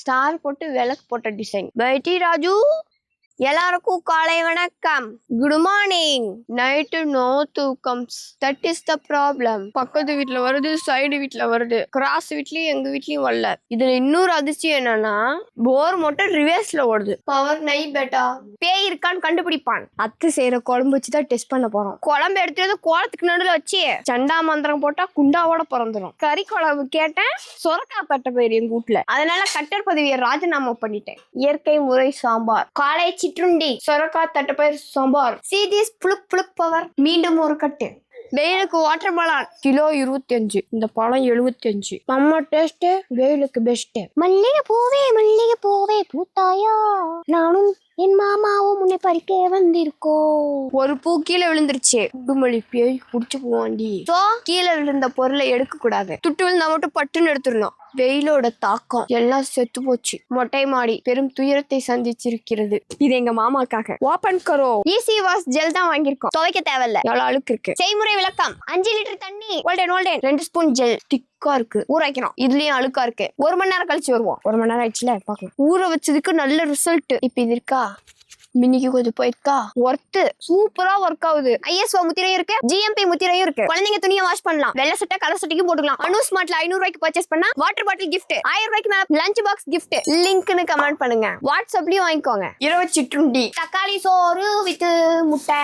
Star போட்டு விளக்கு போட்ட டிசைன். பைட்டி ராஜு எல்லாருக்கும் காலை வணக்கம். Good morning. நைட்டு நோ தூக்கம்ஸ். That is the problem. பக்கத்து வீட்டுல வருது, சைடு வீட்டுல வருது, கிராஸ் வீட்லயும் எங்க வீட்லயும் வரல. இதுல இன்னொரு அதிர்ச்சியம் என்னன்னா போர் மட்டும் ரிவர்ஸ்ல ஓடுது. பவர் நை பேட்டா. பேய் இருக்கான்னு கண்டுபிடிப்பான். அத்து செய்யற குழம்பு வச்சுதான் டெஸ்ட் பண்ண போறோம். குழம்பு எடுத்து கோலத்துக்கு நடுவில் வச்சு சண்டா மந்திரம் போட்டா குண்டாவோட பிறந்துடும். கறி குழம்பு கேட்டேன், சொரக்கா பட்ட பயிர் எங்க வீட்டுல. அதனால கட்டர் பதவியை ராஜினாமா பண்ணிட்டேன். இயற்கை முறை சாம்பார், காலை சிற்றுண்டி, சொரக்கா தட்டப்பயிர் சாம்பார். See this புளுக் புளுக் பவர். மீண்டும் ஒரு கட்டு. வெயிலுக்கு வாட்டர் பலான் கிலோ 25, இந்த பழம் 75. நம்ம டேஸ்ட் வெயிலுக்கு பெஸ்ட். மல்லிகை பூவே பூத்தாயா, நானும் என் மாமாவும் முன்னே பறிக்க வந்திருக்கோ. ஒரு பூ கீழே விழுந்துருச்சு. குடுமொழி பேய் புடிச்சு போவாண்டி. சோ கீழே விழுந்த பொருளை எடுக்க கூடாது. துட்டு விழுந்தா மட்டும் பட்டுன்னு எடுத்துடணும். வெயிலோட தாக்கம் எல்லாம் செத்து போச்சு. மொட்டை மாடி பெரும் துயரத்தை சந்திச்சிருக்கிறது. இது எங்க மாமாக்காக. ஓபன் கரோ. ஈஸி வாஷ் ஜெல் தான் வாங்கியிருக்கோம். துவைக்க தேவையில்ல, எவ்வளவு அழுக்கு இருக்கு. செய்முறை விளக்கம். 5 லிட்டர் தண்ணி, ஓல்டேன் 2 ஸ்பூன் ஜெல். திக்கா இருக்கு, ஊற வைக்கணும். இதுலயும் அழுக்கா இருக்கு. 1 மணி நேரம் கழிச்சு வருவோம். 1 மணி நேரம் ஆயிடுச்சுல, பாக்கலாம். ஊற வச்சதுக்கு நல்ல ரிசல்ட். இப்ப இது இருக்கா, மின்னிக்கு கொஞ்சம் போயிருக்கா, ஒர்த்து சூப்பரா ஒர்க் ஆகுது. ISO முத்திரையும் இருக்கு, GMP முத்திரையும் இருக்கு. குழந்தைங்க துணியை வாஷ் பண்ணலாம். வெள்ளை சட்டை கலர் சட்டைக்கும் போட்டுக்கலாம். அனு ஸ்மார்ட்ல 500 ரூபாய்க்கு பர்ச்சேஸ் பண்ணா வாட்டர் பாட்டில் கிஃப்ட், 1000 ரூபாய்க்கு மேல லஞ்ச் பாக்ஸ் கிஃப்ட். லிங்க்னு கமெண்ட் பண்ணுங்க. வாட்ஸ்அப்லயும் வாங்கிக்கோங்க. இரவு சிற்றுண்டி தக்காளி சோறு வித் முட்டை.